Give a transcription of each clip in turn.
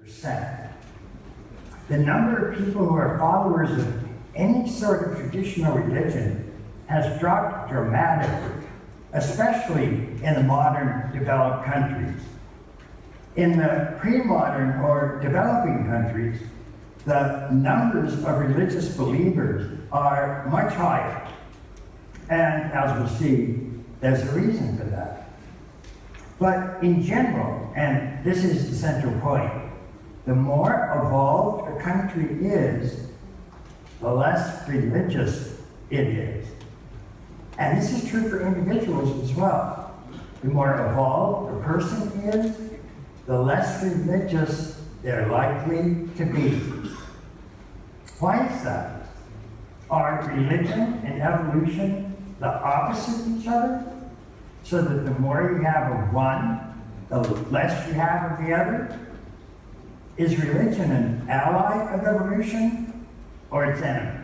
The number of people who are followers of any sort of traditional religion has dropped dramatically, especially in the modern developed countries. In the pre-modern or developing countries, the numbers of religious believers are much higher. And as we'll see, there's a reason for that. But in general, and this is the central point, the more evolved a country is, the less religious it is. And this is true for individuals as well. The more evolved a person is, the less religious they're likely to be. Why is that? Are religion and evolution the opposite of each other? So that the more you have of one, the less you have of the other? Is religion an ally of evolution or its enemy?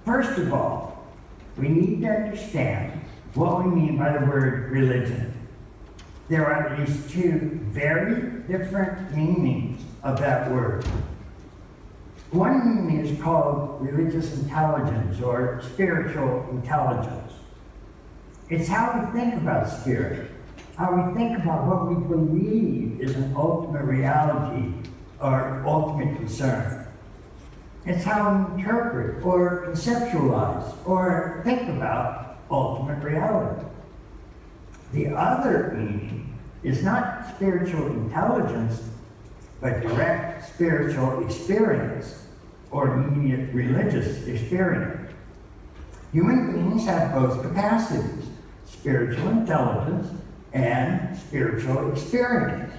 First of all, we need to understand what we mean by the word religion. There are at least two very different meanings of that word. One meaning is called religious intelligence or spiritual intelligence. It's how we think about spirit, how we think about what we believe is an ultimate reality or ultimate concern. It's how we interpret or conceptualize or think about ultimate reality. The other meaning is not spiritual intelligence, but direct spiritual experience or immediate religious experience. Human beings have both capacities, spiritual intelligence and spiritual experience.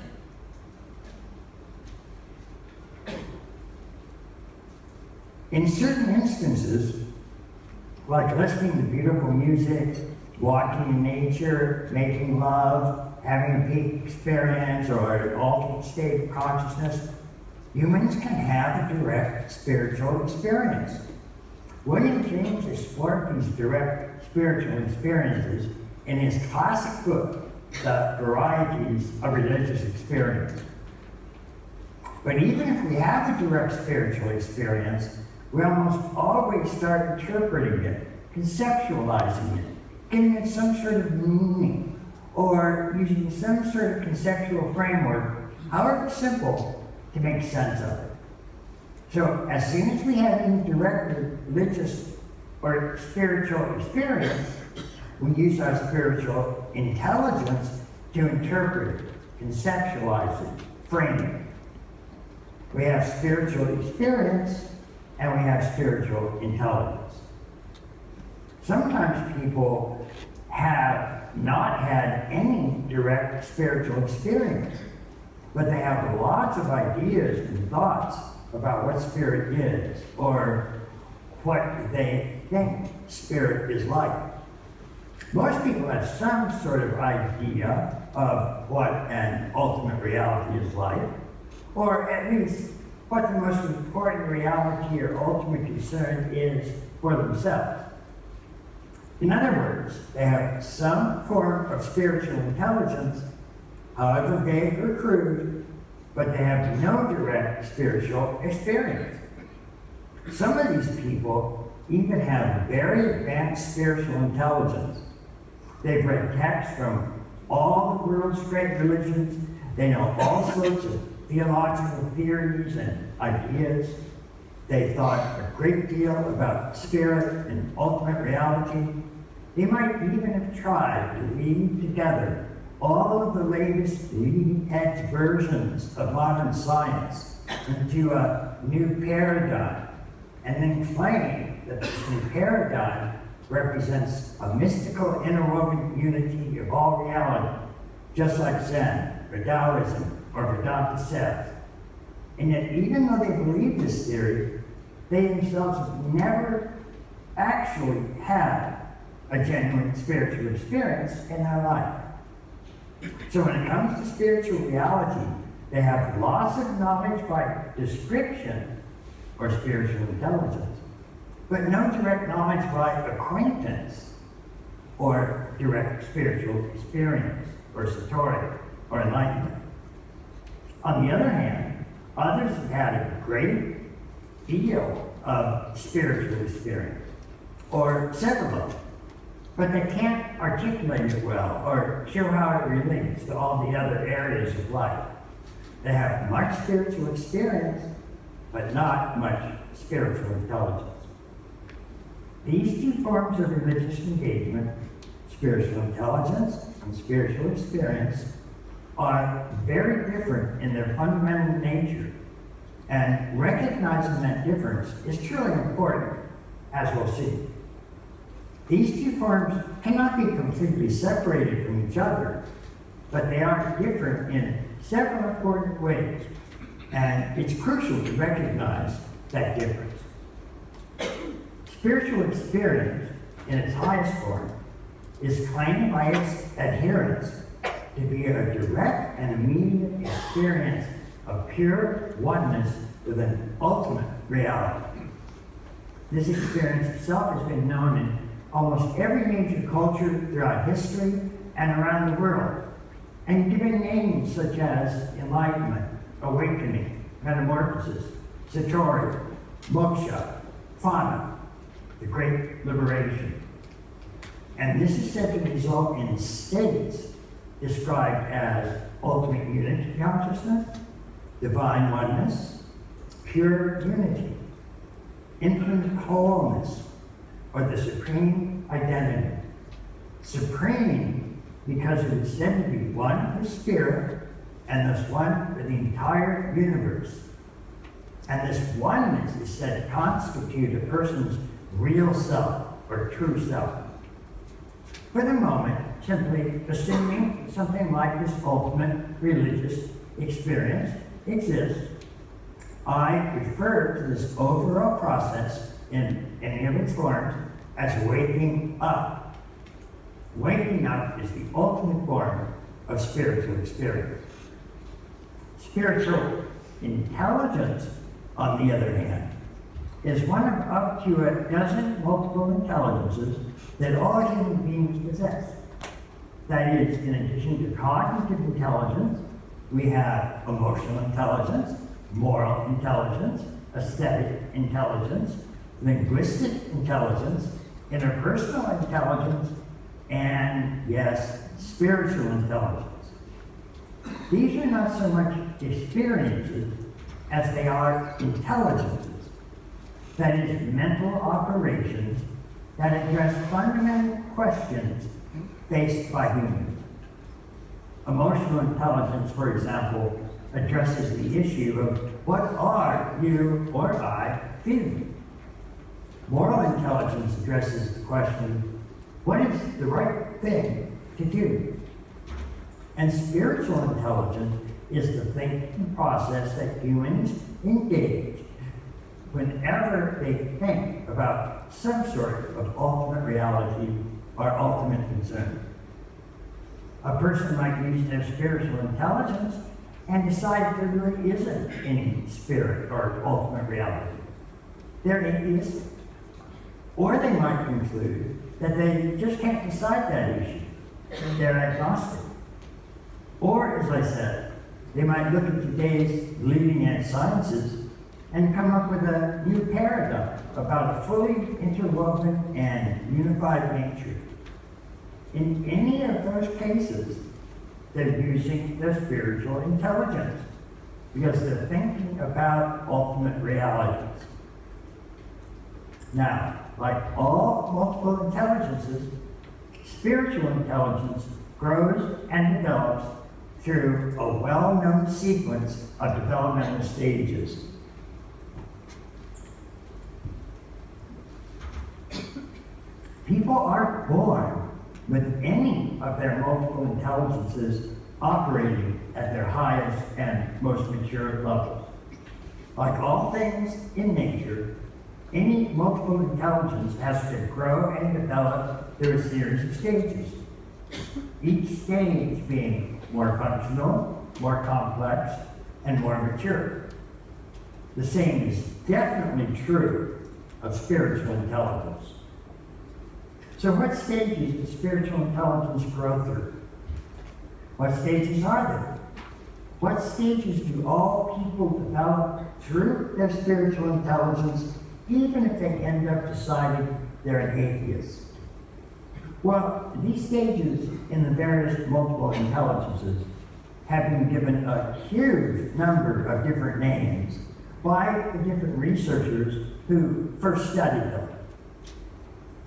In certain instances, like listening to beautiful music, walking in nature, making love, having a peak experience or an altered state of consciousness, humans can have a direct spiritual experience. William James explored these direct spiritual experiences in his classic book, The Varieties of Religious Experience. But even if we have a direct spiritual experience, we almost always start interpreting it, conceptualizing it, giving it some sort of meaning, or using some sort of conceptual framework, however simple, to make sense of it. So as soon as we have any direct religious or spiritual experience, we use our spiritual intelligence to interpret it, conceptualize it, frame it. We have spiritual experience and we have spiritual intelligence. Sometimes people have not had any direct spiritual experience, but they have lots of ideas and thoughts about what spirit is or what they think spirit is like. Most people have some sort of idea of what an ultimate reality is like, or at least what the most important reality or ultimate concern is for themselves. In other words, they have some form of spiritual intelligence, however vague or crude, but they have no direct spiritual experience. Some of these people even have very advanced spiritual intelligence. They've read texts from all the world's great religions. They know all sorts of theological theories and ideas. They thought a great deal about spirit and ultimate reality. They might even have tried to weave together all of the latest leading-edge versions of modern science into a new paradigm, and then claim that this new paradigm represents a mystical interwoven unity of all reality, just like Zen, or Taoism, or Vedanta says. And yet, even though they believe this theory, they themselves have never actually had a genuine spiritual experience in their life. So when it comes to spiritual reality, they have lots of knowledge by description or spiritual intelligence, but no direct knowledge by acquaintance or direct spiritual experience or satori or enlightenment. On the other hand, others have had a great deal of spiritual experience, or several of them, but they can't articulate it well or show how it relates to all the other areas of life. They have much spiritual experience, but not much spiritual intelligence. These two forms of religious engagement, spiritual intelligence and spiritual experience, are very different in their fundamental nature, and recognizing that difference is truly important, as we'll see. These two forms cannot be completely separated from each other, but they are different in several important ways, and it's crucial to recognize that difference. Spiritual experience, in its highest form, is claimed by its adherents to be a direct and immediate experience of pure oneness with an ultimate reality. This experience itself has been known in almost every major culture throughout history and around the world, and given names such as enlightenment, awakening, metamorphosis, satori, moksha, fana, the great liberation. And this is said to result in states described as ultimate unity consciousness, divine oneness, pure unity, infinite wholeness, or the supreme identity. Supreme because it is said to be one with spirit, and thus one with the entire universe. And this oneness is said to constitute a person's real self, or true self. For the moment, simply assuming something like this ultimate religious experience exists, I refer to this overall process in any of its forms as waking up. Waking up is the ultimate form of spiritual experience. Spiritual intelligence, on the other hand, is one of up to a dozen multiple intelligences that all human beings possess. That is, in addition to cognitive intelligence, we have emotional intelligence, moral intelligence, aesthetic intelligence, linguistic intelligence, interpersonal intelligence, and yes, spiritual intelligence. These are not so much experiences as they are intelligences. That is, mental operations that address fundamental questions faced by humans. Emotional intelligence, for example, addresses the issue of what are you or I feeling? Moral intelligence addresses the question, what is the right thing to do? And spiritual intelligence is the thinking process that humans engage whenever they think about some sort of ultimate reality or ultimate concern. A person might use their spiritual intelligence and decide there really isn't any spirit or ultimate reality. They're atheistic. Or they might conclude that they just can't decide that issue. They're agnostic. Or, as I said, they might look at today's leading edge sciences and come up with a new paradigm about a fully interwoven and unified nature. In any of those cases, they're using their spiritual intelligence because they're thinking about ultimate realities. Now, like all multiple intelligences, spiritual intelligence grows and develops through a well-known sequence of developmental stages. People aren't born with any of their multiple intelligences operating at their highest and most mature levels. Like all things in nature, any multiple intelligence has to grow and develop through a series of stages, each stage being more functional, more complex, and more mature. The same is definitely true of spiritual intelligence. So what stages does spiritual intelligence grow through? What stages are there? What stages do all people develop through their spiritual intelligence, even if they end up deciding they're an atheist? Well, these stages in the various multiple intelligences have been given a huge number of different names by the different researchers who first studied them.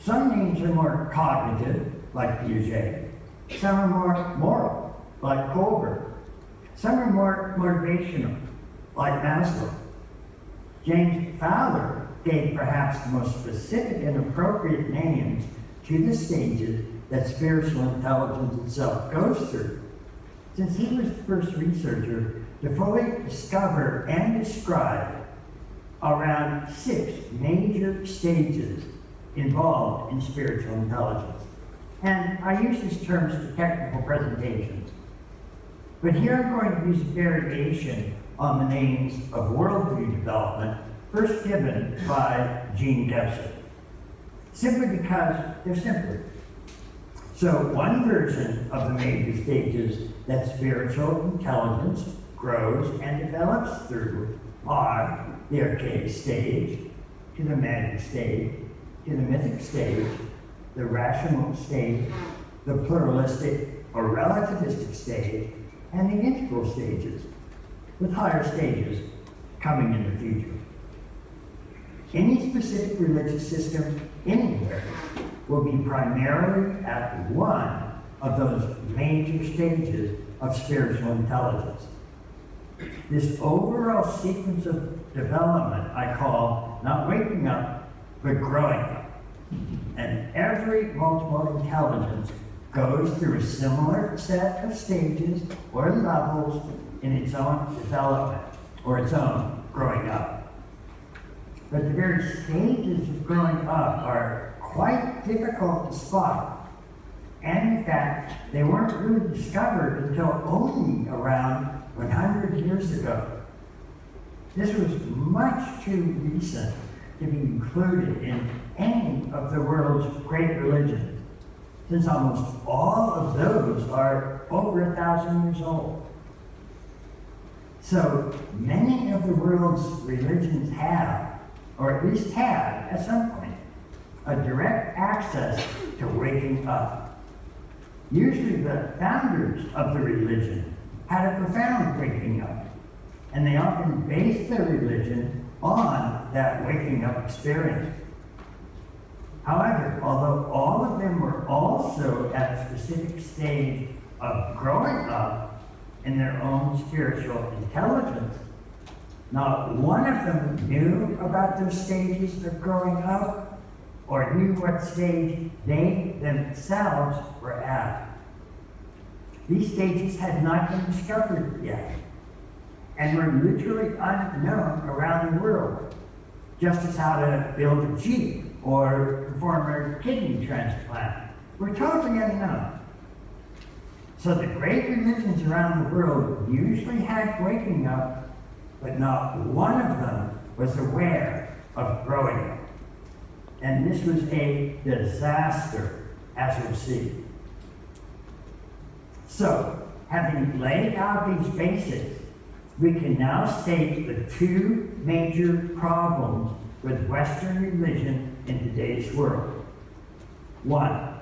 Some names are more cognitive, like Piaget. Some are more moral, like Wilber. Some are more motivational, like Maslow. James Fowler gave perhaps the most specific and appropriate names to the stages that spiritual intelligence itself goes through, since he was the first researcher to fully discover and describe around 6 major stages involved in spiritual intelligence. And I use these terms for technical presentations. But here I'm going to use a variation on the names of worldview development first given by Gene Debson, simply because they're simpler. So one version of the major stages that spiritual intelligence grows and develops through are the archaic stage, to the magic stage, to the mythic stage, the rational stage, the pluralistic or relativistic stage, and the integral stages, with higher stages coming in the future. Any specific religious system anywhere will be primarily at one of those major stages of spiritual intelligence. This overall sequence of development I call not waking up, but growing up. And every multiple intelligence goes through a similar set of stages or levels in its own development or its own growing up. But the very stages of growing up are quite difficult to spot. And in fact, they weren't really discovered until only around 100 years ago. This was much too recent to be included in any of the world's great religions, since almost all of those are over 1,000 years old. So many of the world's religions have, or at least had at some point, a direct access to waking up. Usually the founders of the religion had a profound waking up, and they often based their religion on that waking up experience. However, although all of them were also at a specific stage of growing up in their own spiritual intelligence, not one of them knew about those stages of growing up or knew what stage they themselves were at. These stages had not been discovered yet and were literally unknown around the world, just as how to build a Jeep or perform a kidney transplant were totally unknown. So the great religions around the world usually had waking up, but not one of them was aware of growing up. And this was a disaster, as we'll see. So, having laid out these basics, we can now state the 2 major problems with Western religion in today's world. 1,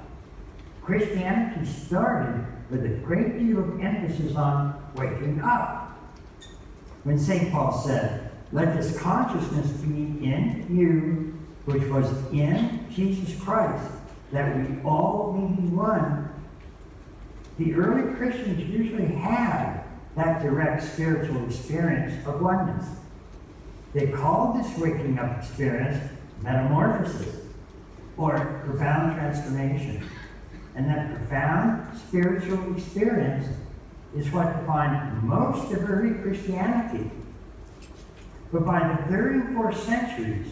Christianity started with a great deal of emphasis on waking up. When St. Paul said, "Let this consciousness be in you, which was in Jesus Christ, that we all may be one," the early Christians usually had that direct spiritual experience of oneness. They called this waking up experience metamorphosis, or profound transformation. And that profound spiritual experience is what defined most of early Christianity. But by the 3rd and 4th centuries,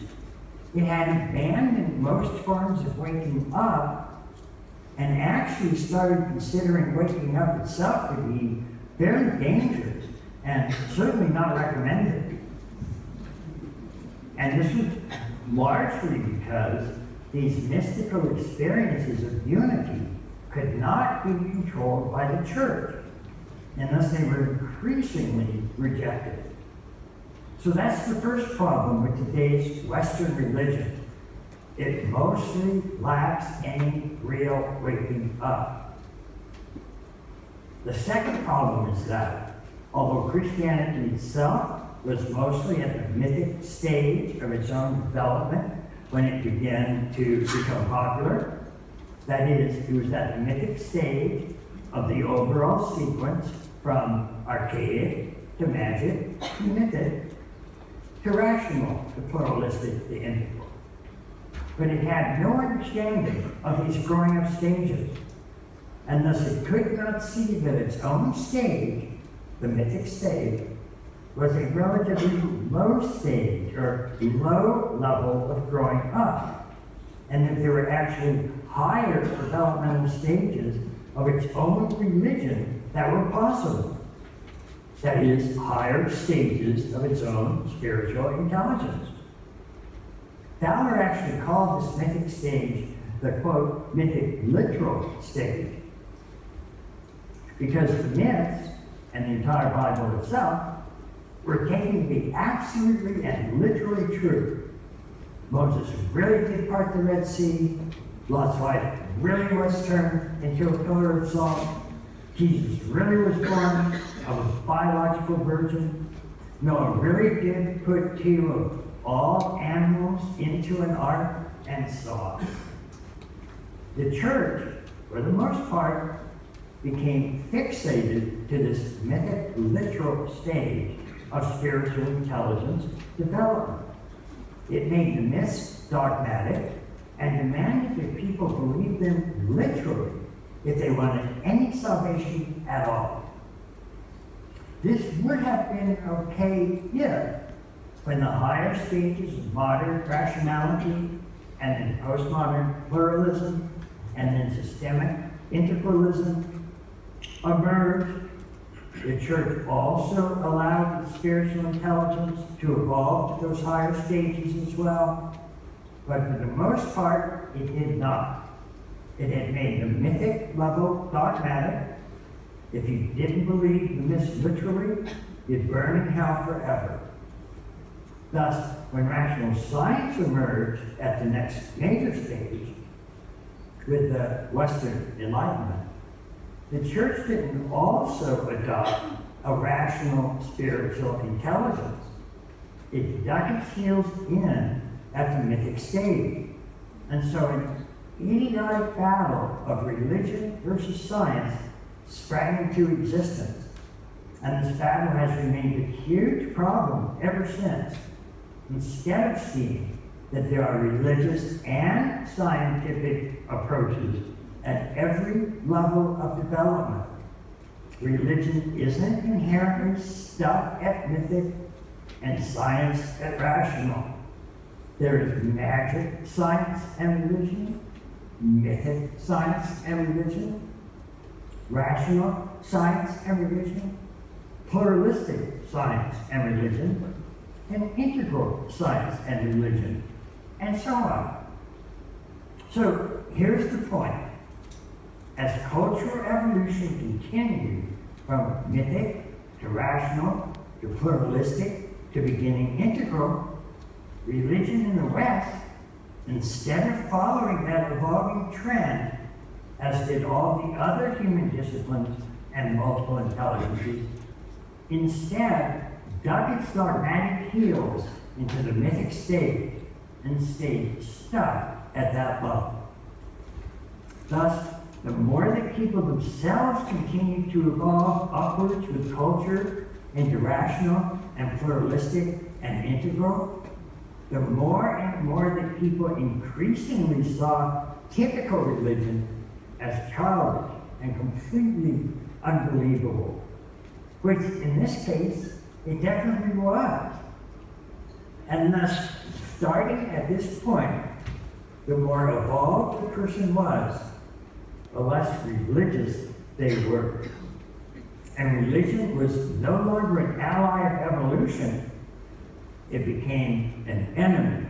it had abandoned most forms of waking up and actually started considering waking up itself to be very dangerous and certainly not recommended. And this was largely because these mystical experiences of unity could not be controlled by the church. and thus they were increasingly rejected. So that's the first problem with today's Western religion. It mostly lacks any real waking up. The second problem is that, although Christianity itself was mostly at the mythic stage of its own development when it began to become popular, that is, it was at the mythic stage of the overall sequence from archaic to magic to mythic to rational to pluralistic to integral. But it had no understanding of these growing up stages, and thus it could not see that its own stage, the mythic stage, was a relatively low stage or low level of growing up, and that there were actually higher developmental stages of its own religion that were possible. That is, higher stages of its own spiritual intelligence. Fowler actually called this mythic stage the, quote, mythic literal stage, because the myths and the entire Bible itself were taken to be absolutely and literally true. Moses really did part the Red Sea. Lot's wife really was turned into a pillar of salt. Jesus really was born of a biological virgin. Noah really did put 2 of all animals into an ark, and so on. The church, for the most part, became fixated to this mythic literal stage of spiritual intelligence development. It made the myths dogmatic and demanded that people believe them literally if they wanted any salvation at all. This would have been okay if, when the higher stages of modern rationality and then postmodern pluralism and then systemic integralism emerged, the church also allowed the spiritual intelligence to evolve to those higher stages as well, but for the most part, it did not. It had made the mythic level dogmatic. If you didn't believe the myths literally, you'd burn in hell forever. Thus, when rational science emerged at the next major stage, with the Western Enlightenment, the church didn't also adopt a rational spiritual intelligence. It dug its heels in at the mythic stage. And so an idiotic battle of religion versus science sprang into existence. And this battle has remained a huge problem ever since. Instead of seeing that there are religious and scientific approaches at every level of development, religion isn't inherently stuck at mythic and science at rational. There is magic science and religion, mythic science and religion, rational science and religion, pluralistic science and religion, and integral science and religion, and so on. So here's the point. As cultural evolution continued from mythic to rational to pluralistic to beginning integral, religion in the West, instead of following that evolving trend, as did all the other human disciplines and multiple intelligences, instead dug its dogmatic heels into the mythic stage and stayed stuck at that level. Thus, the more that people themselves continue to evolve upwards with culture into rational and pluralistic and integral, the more and more that people increasingly saw typical religion as childish and completely unbelievable, which in this case, it definitely was. And thus, starting at this point, the more evolved the person was, the less religious they were. And religion was no longer an ally of evolution, it became an enemy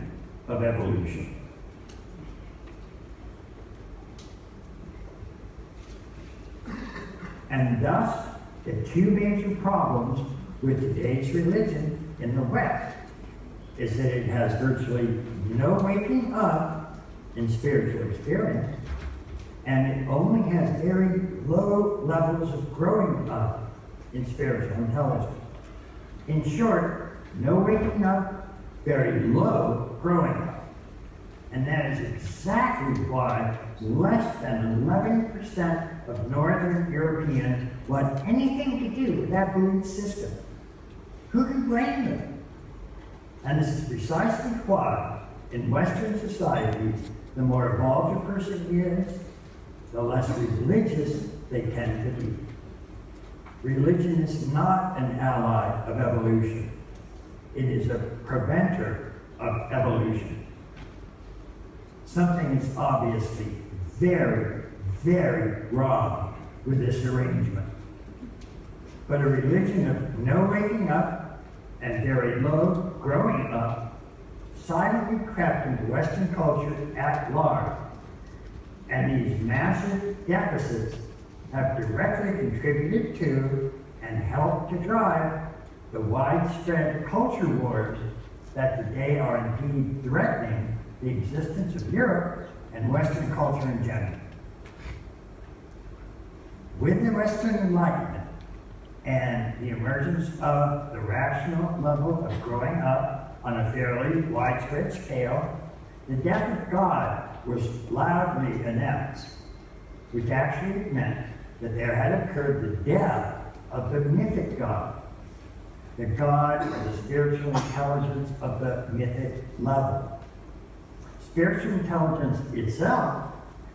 of evolution. And thus, the two major problems with today's religion in the West is that it has virtually no waking up in spiritual experience, and it only has very low levels of growing up in spiritual intelligence. In short, no waking up, very low growing up. And that is exactly why less than 11% of Northern Europeans want anything to do with that belief system. Who can blame them? And this is precisely why, in Western societies, the more evolved a person is, the less religious they tend to be. Religion is not an ally of evolution. It is a preventer of evolution. Something is obviously very, very wrong with this arrangement. But a religion of no waking up and very low growing up silently crept into Western culture at large. And these massive deficits have directly contributed to and helped to drive the widespread culture wars that today are indeed threatening the existence of Europe and Western culture in general. With the Western Enlightenment and the emergence of the rational level of growing up on a fairly widespread scale, the death of God was loudly announced, which actually meant that there had occurred the death of the mythic God, the God of the spiritual intelligence of the mythic level. Spiritual intelligence itself,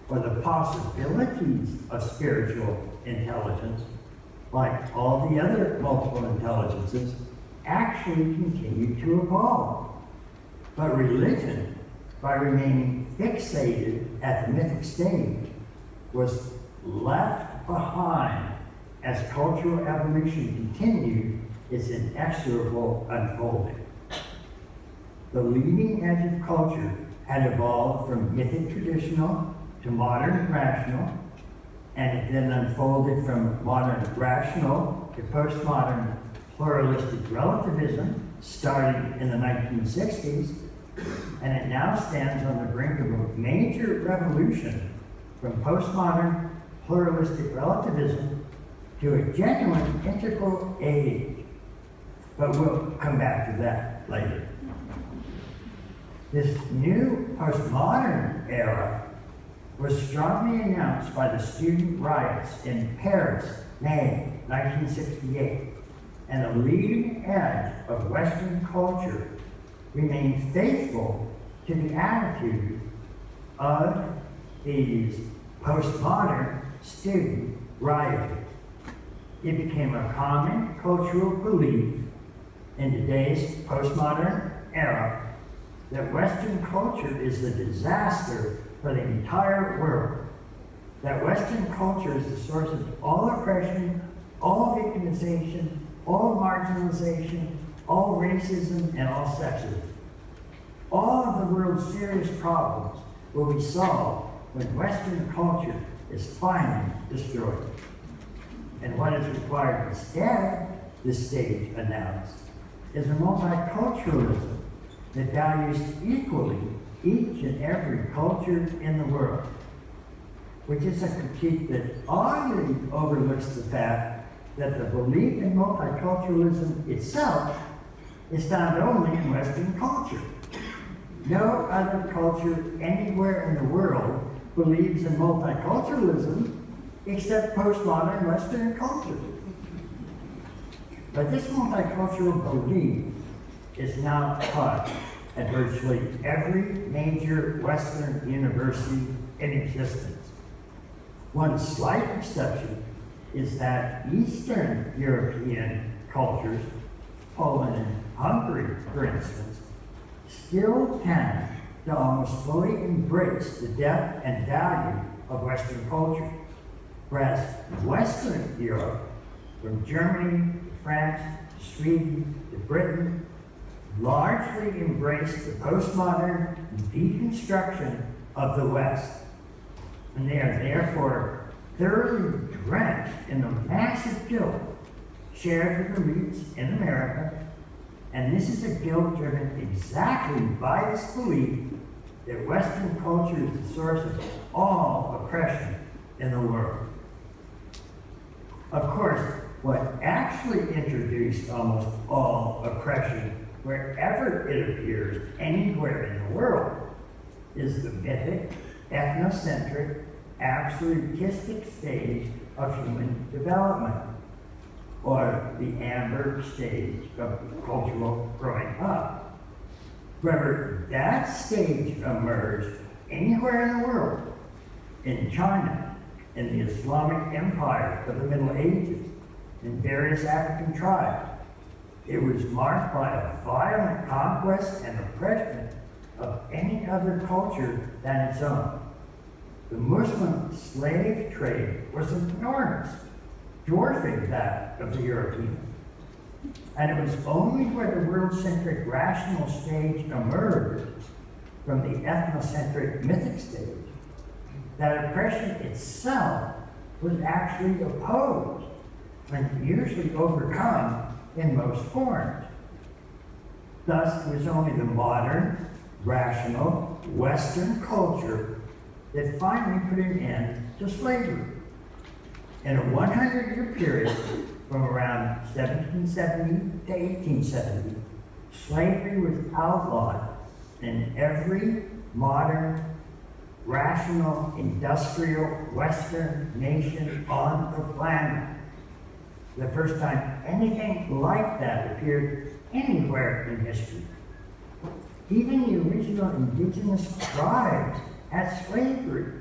or the possibilities of spiritual intelligence, like all the other multiple intelligences, actually continue to evolve. But religion, by remaining fixated at the mythic stage, was left behind as cultural evolution continued its inexorable unfolding. The leading edge of culture had evolved from mythic traditional to modern rational, and it then unfolded from modern rational to postmodern pluralistic relativism, starting in the 1960s, and it now stands on the brink of a major revolution from postmodern pluralistic relativism to a genuine integral age. But we'll come back to that later. This new postmodern era was strongly announced by the student riots in Paris, May 1968, and the leading edge of Western culture remained faithful to the attitude of these postmodern student rioters. It became a common cultural belief in today's postmodern era that Western culture is a disaster for the entire world, that Western culture is the source of all oppression, all victimization, all marginalization, all racism, and all sexism. All of the world's serious problems will be solved when Western culture is finally destroyed. And what is required instead, this stage announced, is a multiculturalism that values equally each and every culture in the world, which is a critique that utterly overlooks the fact that the belief in multiculturalism itself is found only in Western culture. No other culture anywhere in the world believes in multiculturalism except postmodern Western culture. But this multicultural belief is now taught at virtually every major Western university in existence. One slight exception is that Eastern European cultures, Poland and Hungary, for instance, still tend to almost fully embrace the depth and value of Western culture, whereas Western Europe, from Germany to France to Sweden to Britain, largely embraced the postmodern deconstruction of the West. And they are therefore thoroughly drenched in the massive guilt shared with the elites in America, and this is a guilt driven exactly by this belief that Western culture is the source of all oppression in the world. Of course, what actually introduced almost all oppression wherever it appears anywhere in the world is the mythic, ethnocentric, absolutistic stage of human development, or the amber stage of cultural growing up. Whether that stage emerged anywhere in the world, in China, in the Islamic Empire of the Middle Ages, in various African tribes, it was marked by a violent conquest and oppression of any other culture than its own. The Muslim slave trade was enormous, dwarfing that of the European. And it was only where the world-centric rational stage emerged from the ethnocentric mythic stage that oppression itself was actually opposed and usually overcome in most forms. Thus, it was only the modern, rational, Western culture that finally put an end to slavery. In a 100-year period, from around 1770 to 1870, slavery was outlawed in every modern, rational, industrial, Western nation on the planet. The first time anything like that appeared anywhere in history. Even the original indigenous tribes had slavery.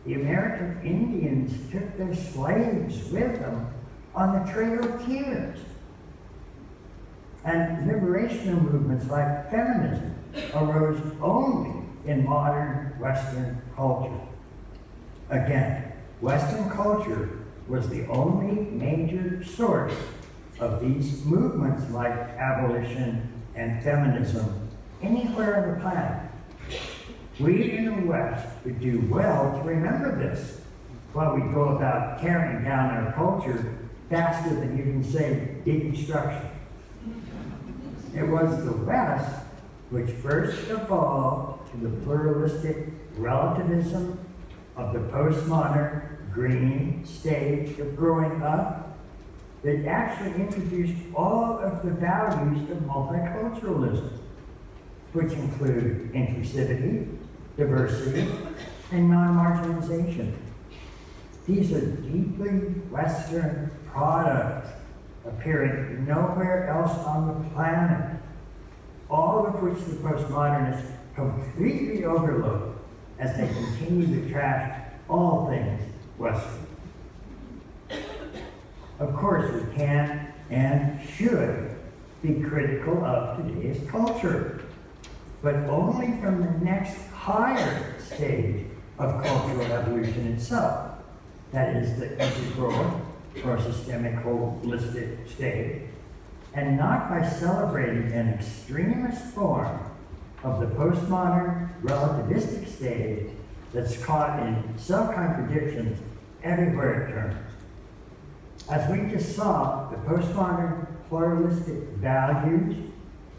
The American Indians took their slaves with them on the Trail of Tears. And liberational movements like feminism arose only in modern Western culture. Again, Western culture was the only major source of these movements like abolition and feminism anywhere on the planet. We in the West would do well to remember this while we go about tearing down our culture faster than you can say deconstruction. It was the West which first evolved to the pluralistic relativism of the postmodern green stage of growing up that actually introduced all of the values of multiculturalism, which include inclusivity, diversity, and non-marginalization. These are deeply Western products appearing nowhere else on the planet, all of which the postmodernists completely overlook as they continue to trash all things Western. Of course, we can and should be critical of today's culture, but only from the next higher stage of cultural evolution itself. That is the integral or systemic holistic stage, and not by celebrating an extremist form of the postmodern relativistic stage that's caught in self-contradictions everywhere it turns. As we just saw, the postmodern pluralistic values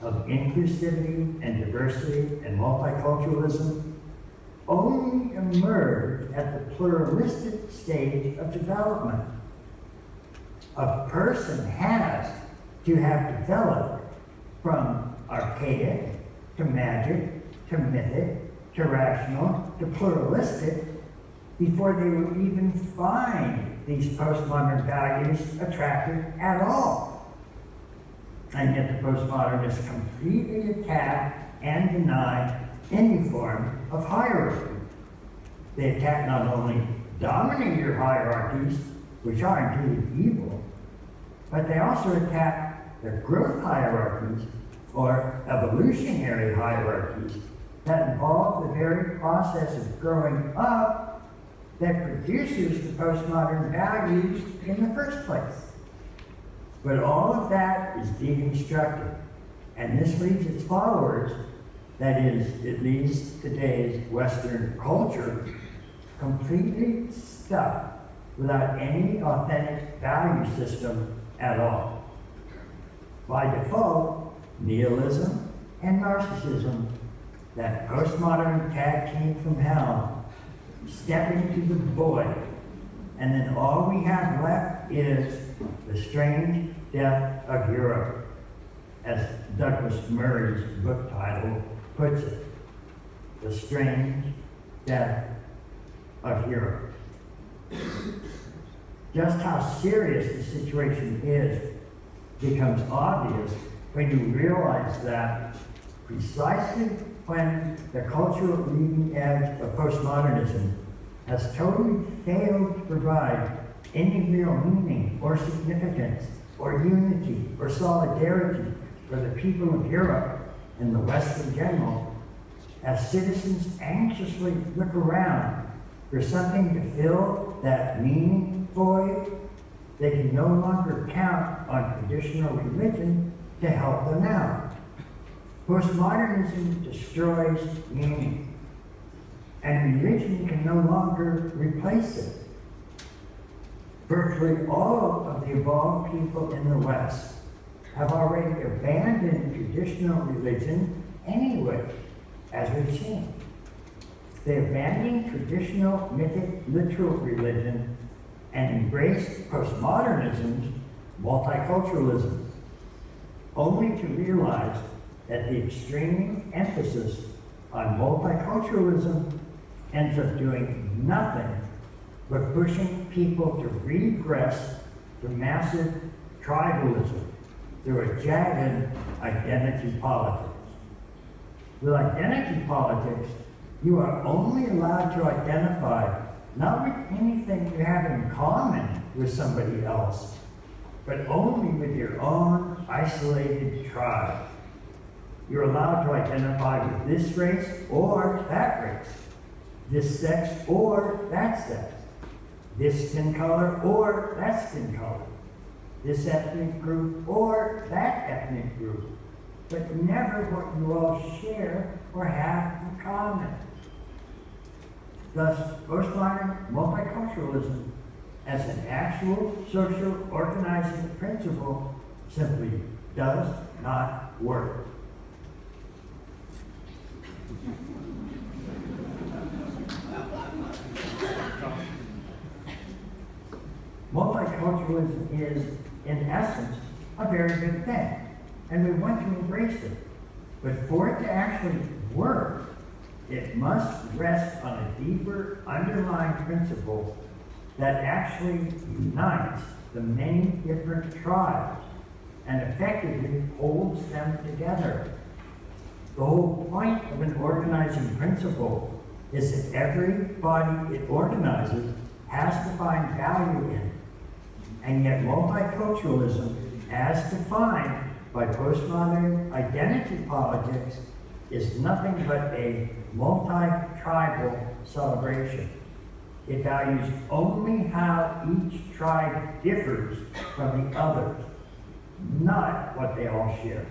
of inclusivity and diversity and multiculturalism only emerge at the pluralistic stage of development. A person has to have developed from archaic to magic to mythic to rational to pluralistic before they will even find these postmodern values attractive at all. And yet the postmodernists completely attack and deny any form of hierarchy. They attack not only dominator hierarchies, which are indeed evil, but they also attack the growth hierarchies or evolutionary hierarchies that involve the very process of growing up that produces the postmodern values in the first place. But all of that is deconstructed, and this leaves its followers, that is, it leaves today's Western culture, completely stuck without any authentic value system at all. By default, nihilism and narcissism, that postmodern tag team from hell, step into the void, and then all we have left is the strange death of Europe, as Douglas Murray's book title puts it, The Strange Death of Europe. Just how serious the situation is becomes obvious when you realize that precisely when the cultural leading edge of postmodernism has totally failed to provide any real meaning or significance or unity or solidarity for the people of Europe and the West in general, as citizens anxiously look around for something to fill that meaning void, they can no longer count on traditional religion to help them out. Postmodernism destroys meaning, and religion can no longer replace it. Virtually all of the evolved people in the West have already abandoned traditional religion anyway, as we've seen. They abandoned traditional mythic literal religion and embraced postmodernism's multiculturalism, only to realize that the extreme emphasis on multiculturalism ends up doing nothing but pushing people to regress to massive tribalism through a jagged identity politics. With identity politics, you are only allowed to identify not with anything you have in common with somebody else, but only with your own isolated tribe. You're allowed to identify with this race or that race, this sex or that sex, this skin color or that skin color, this ethnic group or that ethnic group, but never what you all share or have in common. Thus, postmodern multiculturalism as an actual social organizing principle simply does not work. Multiculturalism is, in essence, a very good thing, and we want to embrace it. But for it to actually work, it must rest on a deeper underlying principle that actually unites the many different tribes and effectively holds them together. The whole point of an organizing principle is that everybody it organizes has to find value in. And yet multiculturalism, as defined by postmodern identity politics, is nothing but a multi-tribal celebration. It values only how each tribe differs from the others, not what they all share.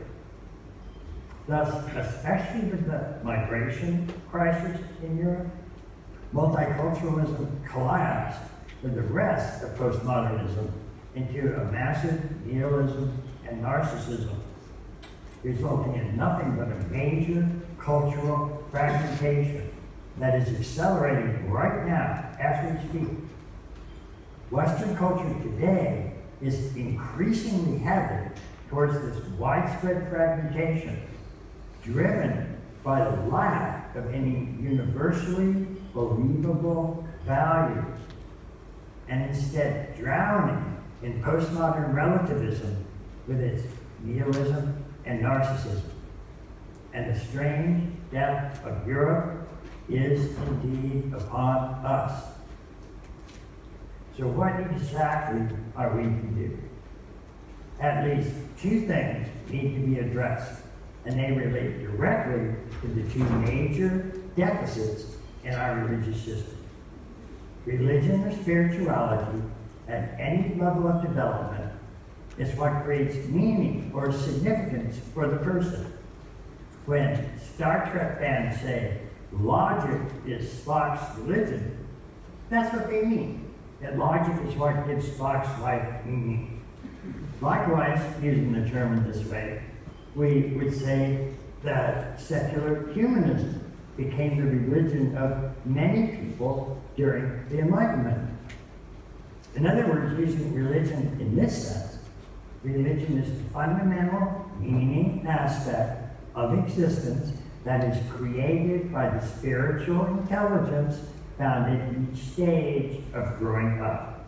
Thus, especially with the migration crisis in Europe, multiculturalism collapsed with the rest of postmodernism into a massive nihilism and narcissism, resulting in nothing but a major cultural fragmentation that is accelerating right now as we speak. Western culture today is increasingly headed towards this widespread fragmentation, driven by the lack of any universally believable values, and instead drowning in postmodern relativism with its nihilism and narcissism. And the strange death of Europe is indeed upon us. So what exactly are we to do? At least two things need to be addressed, and they relate directly to the two major deficits in our religious system. Religion or spirituality at any level of development is what creates meaning or significance for the person. When Star Trek fans say logic is Spock's religion, that's what they mean. that logic is what gives Bach's life meaning. Likewise, using the term in this way, we would say that secular humanism became the religion of many people during the Enlightenment. In other words, using religion in this sense, religion is the fundamental meaning aspect of existence that is created by the spiritual intelligence found in each stage of growing up.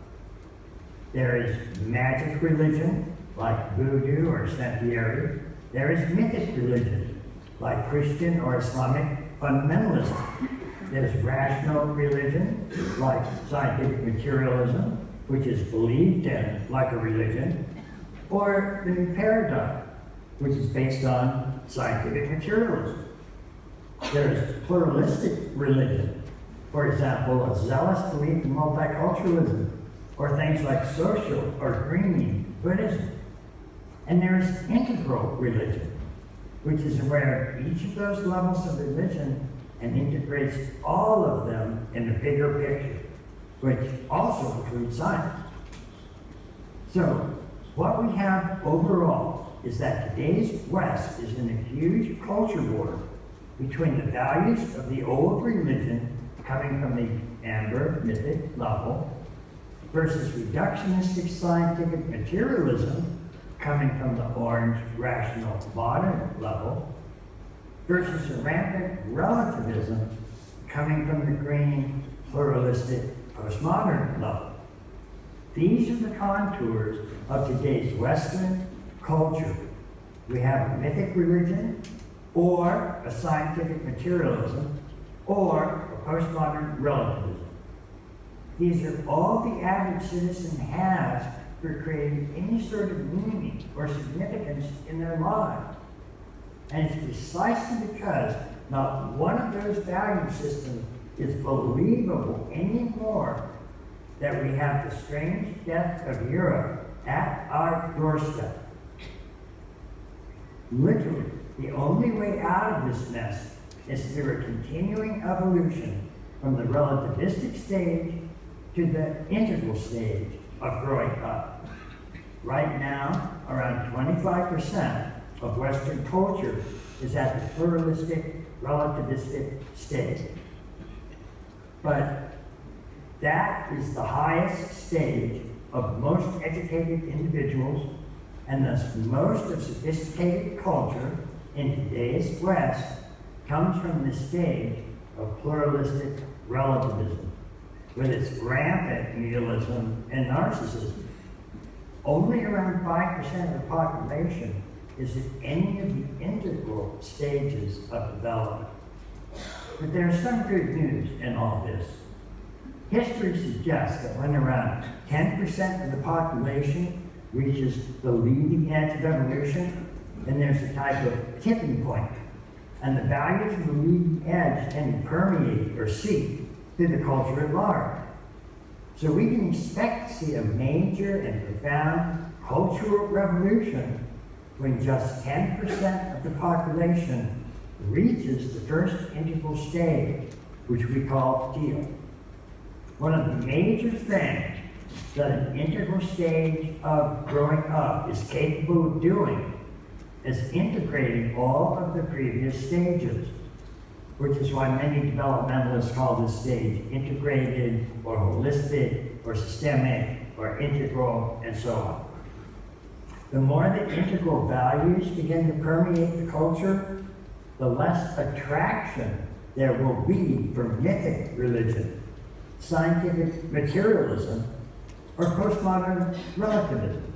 There is magic religion, like voodoo or Santiery. There is mythic religion, like Christian or Islamic fundamentalism. There's rational religion, like scientific materialism, which is believed in like a religion, or the new paradigm, which is based on scientific materialism. There's pluralistic religion, for example, a zealous belief in multiculturalism, or things like social or green Buddhism. And there's integral religion, which is aware of each of those levels of religion and integrates all of them in the bigger picture, which also includes science. So, what we have overall is that today's West is in a huge culture war between the values of the old religion coming from the amber mythic level versus reductionistic scientific materialism coming from the orange rational modern level versus a rampant relativism coming from the green pluralistic postmodern level. These are the contours of today's Western culture. We have a mythic religion, or a scientific materialism, or a postmodern relativism. These are all the average citizen has for creating any sort of meaning or significance in their lives. And it's precisely because not one of those value systems is believable anymore that we have the strange death of Europe at our doorstep. Literally, the only way out of this mess is through a continuing evolution from the relativistic stage to the integral stage of growing up. Right now, around 25% of Western culture is at the pluralistic, relativistic stage. But that is the highest stage of most educated individuals, and thus most of sophisticated culture in today's West comes from the stage of pluralistic relativism, with its rampant nihilism and narcissism. Only around 5% of the population is at any of the integral stages of development. But there's some good news in all this. History suggests that when around 10% of the population reaches the leading edge of evolution, then there's a type of tipping point, and the values of the leading edge tend to permeate or seep through the culture at large. So we can expect to see a major and profound cultural revolution when just 10% of the population reaches the first integral stage, which we call teal. One of the major things that an integral stage of growing up is capable of doing is integrating all of the previous stages, which is why many developmentalists call this stage integrated or holistic or systemic or integral and so on. The more that integral values begin to permeate the culture, the less attraction there will be for mythic religion, scientific materialism, or postmodern relativism.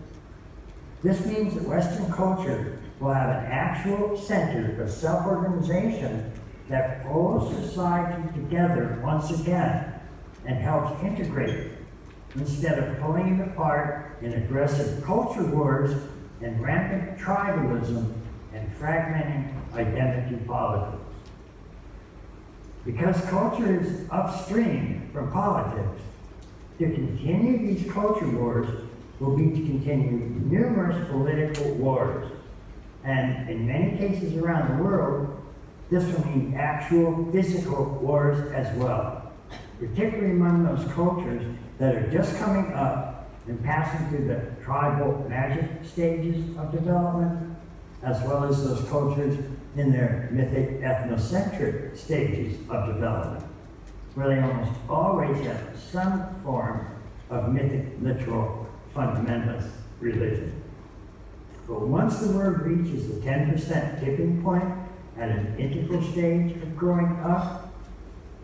This means that Western culture will have an actual center of self-organization that pulls society together once again and helps integrate it, instead of pulling it apart in aggressive culture wars and rampant tribalism and fragmenting identity politics. Because culture is upstream from politics, to continue these culture wars will be to continue numerous political wars. And in many cases around the world, this will mean actual physical wars as well, particularly among those cultures that are just coming up and passing through the tribal magic stages of development, as well as those cultures in their mythic ethnocentric stages of development, where they almost always have some form of mythic literal fundamentalist religion. But once the word reaches the 10% tipping point at an integral stage of growing up,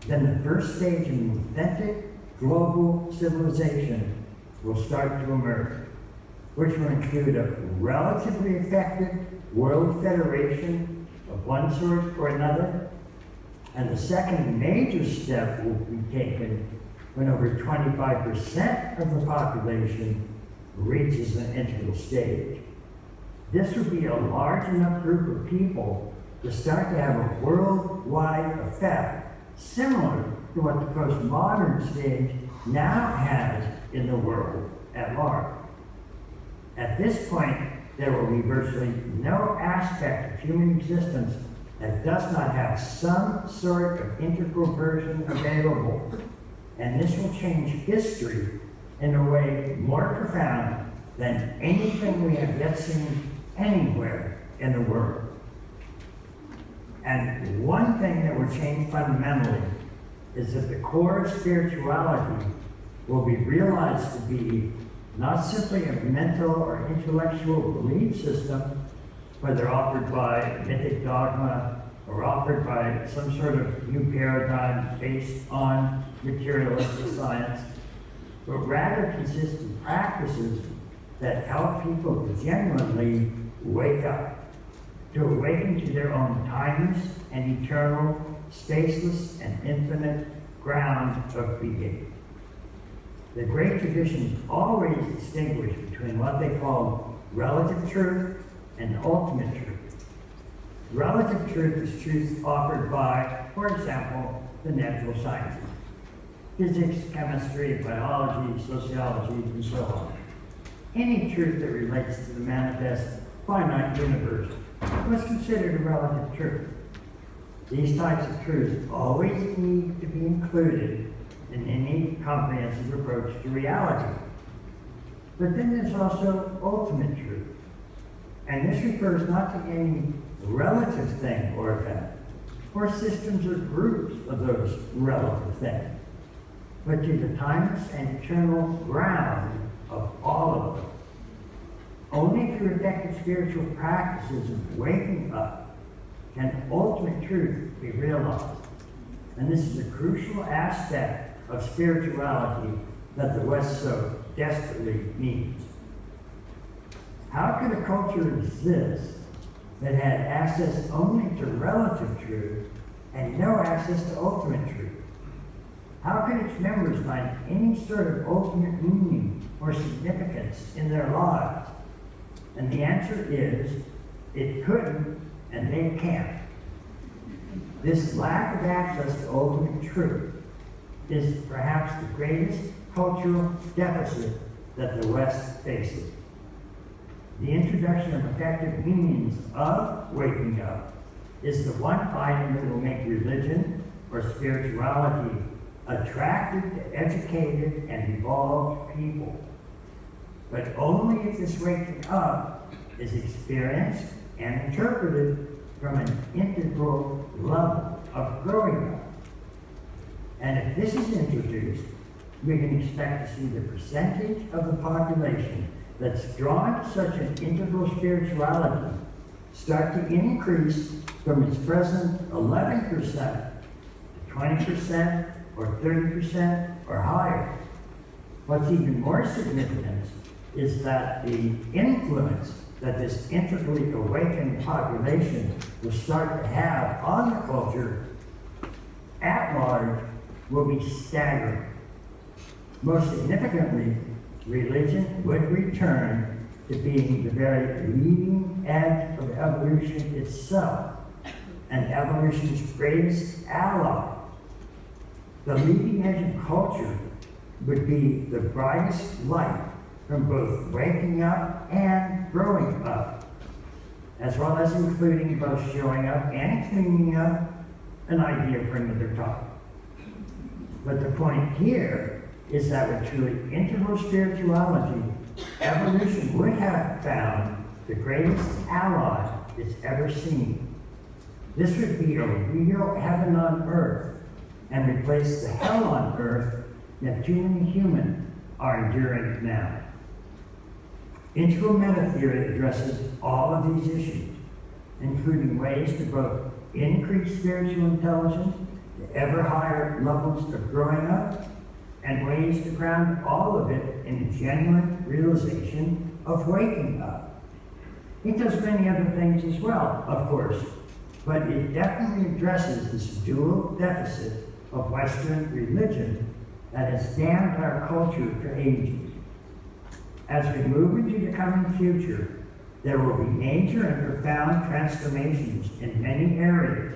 then the first stage of an authentic global civilization will start to emerge, which will include a relatively effective world federation of one sort or another. And the second major step will be taken when over 25% of the population reaches an integral stage. This would be a large enough group of people to start to have a worldwide effect, similar to what the postmodern stage now has in the world at large. At this point, there will be virtually no aspect of human existence that does not have some sort of integral version available. And this will change history in a way more profound than anything we have yet seen anywhere in the world. And one thing that will change fundamentally is that the core of spirituality will be realized to be not simply a mental or intellectual belief system, whether offered by mythic dogma or offered by some sort of new paradigm based on materialistic science, but rather consists of practices that help people to genuinely wake up, to awaken to their own timeless and eternal, spaceless and infinite ground of being. The great traditions always distinguish between what they call relative truth and ultimate truth. Relative truth is truth offered by, for example, the natural sciences, physics, chemistry, biology, sociology, and so on. Any truth that relates to the manifest finite universe was considered a relative truth. These types of truths always need to be included in any comprehensive approach to reality. But then there's also ultimate truth. And this refers not to any relative thing or event, or systems or groups of those relative things, but to the timeless and eternal ground of all of them. Only through effective spiritual practices of waking up can ultimate truth be realized. And this is a crucial aspect of spirituality that the West so desperately needs. How could a culture exist that had access only to relative truth and no access to ultimate truth? How could its members find any sort of ultimate meaning or significance in their lives? And the answer is, it couldn't and they can't. This lack of access to ultimate truth is perhaps the greatest cultural deficit that the West faces. The introduction of effective means of waking up is the one item that will make religion or spirituality attractive to educated and evolved people. But only if this waking up is experienced and interpreted from an integral level of growing up. And if this is introduced, we can expect to see the percentage of the population that's drawn to such an integral spirituality start to increase from its present 11% to 20% or 30% or higher. What's even more significant is that the influence that this integrally awakened population will start to have on the culture at large will be staggering. Most significantly, religion would return to being the very leading edge of evolution itself, and evolution's greatest ally. The leading edge of culture would be the brightest light from both waking up and growing up, as well as including both showing up and cleaning up an idea for another topic. But the point here is that with truly integral spirituality, evolution would have found the greatest ally it's ever seen. This would be a real heaven on earth and replace the hell on earth that too many humans are enduring now. Integral meta theory addresses all of these issues, including ways to both increase spiritual intelligence to ever higher levels of growing up, and ways to ground all of it in a genuine realization of waking up. It does many other things as well, of course, but it definitely addresses this dual deficit of Western religion that has damned our culture for ages. As we move into the coming future, there will be major and profound transformations in many areas: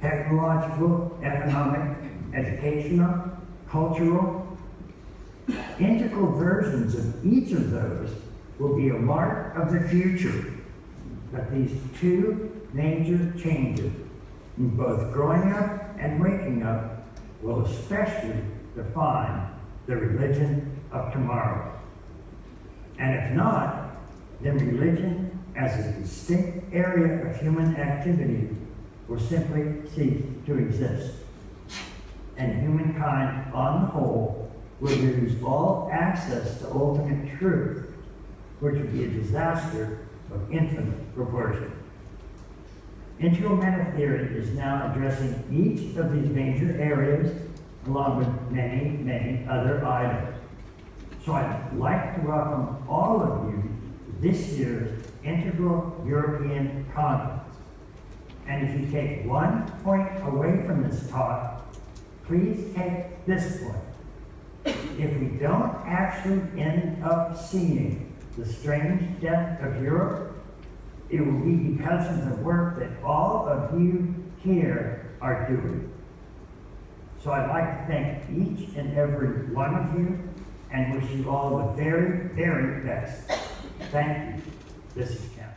technological, economic, educational, cultural. Integral versions of each of those will be a mark of the future. But these two major changes in both growing up and waking up will especially define the religion of tomorrow. And if not, then religion as a distinct area of human activity will simply cease to exist. And humankind, on the whole, will lose all access to ultimate truth, which would be a disaster of infinite proportion. Integral meta theory is now addressing each of these major areas, along with many, many other items. So I'd like to welcome all of you to this year's Integral European Conference. And if you take one point away from this talk, please take this point. If we don't actually end up seeing the strange death of Europe, it will be because of the work that all of you here are doing. So I'd like to thank each and every one of you and wish you all the very, very best. Thank you. This is Ken.